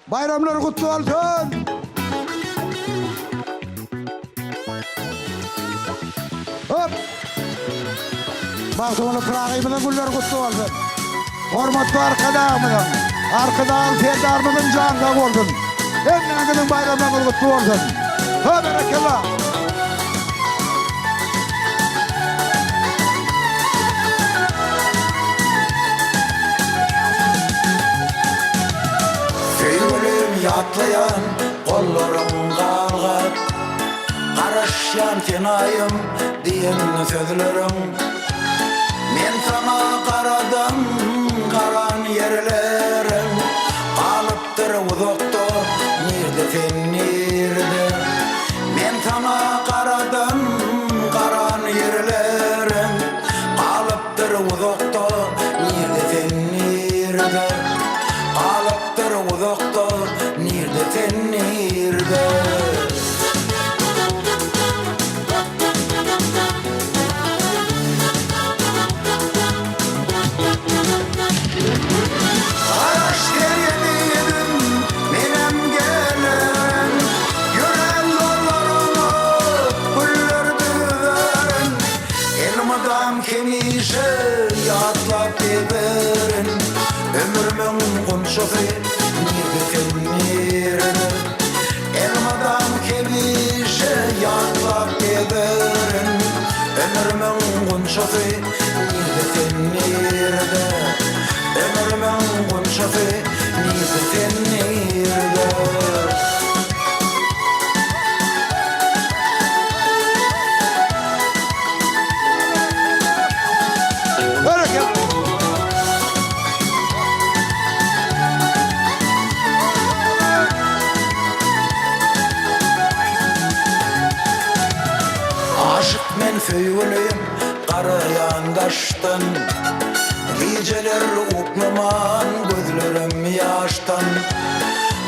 Bayramlar kutlu olsun. Hop. Bahçıvanı Pırağı'mızın günler kutlu olsun. Hormatlı arkadaşımızın, arkadaşın ferdarımızın canına olsun. Hemmenizin bayramlarınız kutlu olsun. Ha berekallah. Söylüm yatlayan kollarım kalgar, karışyan kenayım diyen sözlerim. Men sana karadım karan yerlerim, kalıptır uzakta nerede sen nerede. Men sana karadım karan yerlerim, kalıptır uzakta nerede sen nerede. Kalıptır uzakta nerede sen nerede. Araş deryedim benim gelen, yüren yollarını güllerdüren. Elmadan kemişe yatlap giderin, ömrümün konuşası nerede sen nerede. Elmadan kemişe yatlap giderin, ömrümün konuşası nerede sen nerede. Ömrümün konuşası nerede sen nerede. Berekallah. Aşık men söyleyim karayan taştan, geceler uklaman gözlerim yaştan.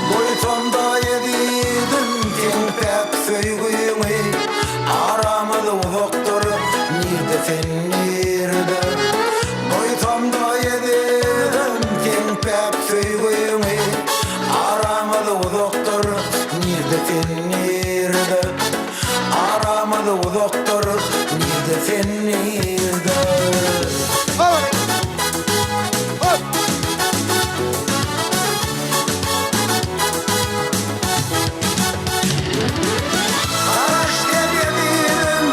Boyutumda yedidim kempek söyleyimi, aramız uzaktır nerede sen nerede. Boyutumda yedim kempek söyleyimi, aramız uzaktır nerede sen nerede. Aramız uzaktır nerede sen nerede. Hop. Hop. Araş deryedim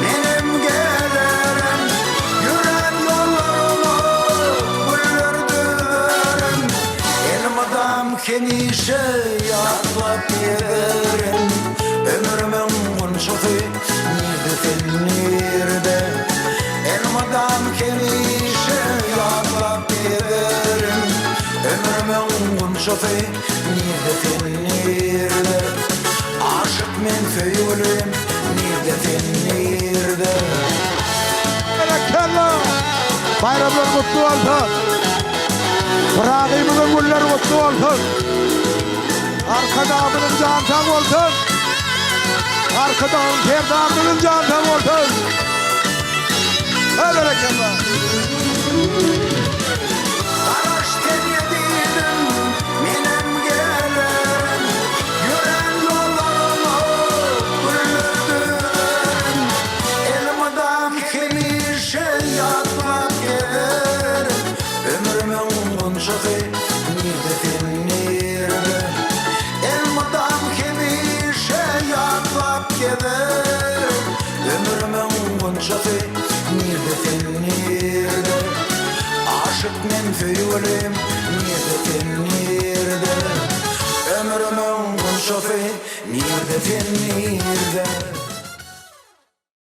benim gelerim, yüren yollarını güllerdüren. Elmadan kemişe yatlap giderim, ömrümün konuşası nerede sen nerede. Elmadan kemişe yatlap giderim, ömrümün konuşası nerede sen nerede. Aşık men söyleyim nerede sen nerede. Berekallah. Bayramlar kutlu olsun. Pırağı'mızın günler kutlu olsun. Arkadaşımızın canı olsun. Arkadaşın ferdarımızın canı olsun. Ha berekallah. Araş deryedim benim gelen, yüren yollarını güllerdüren. Elmadan kemişe yatlap giderim, ömrümün konuşası nerede sen nerede. Elmadan kemişe yatlap giderim, ömrümün konuşası nerede sen nerede. Aşık men söyleyim nerede sen nerede. Ömrümün konuşası nerede sen nerede.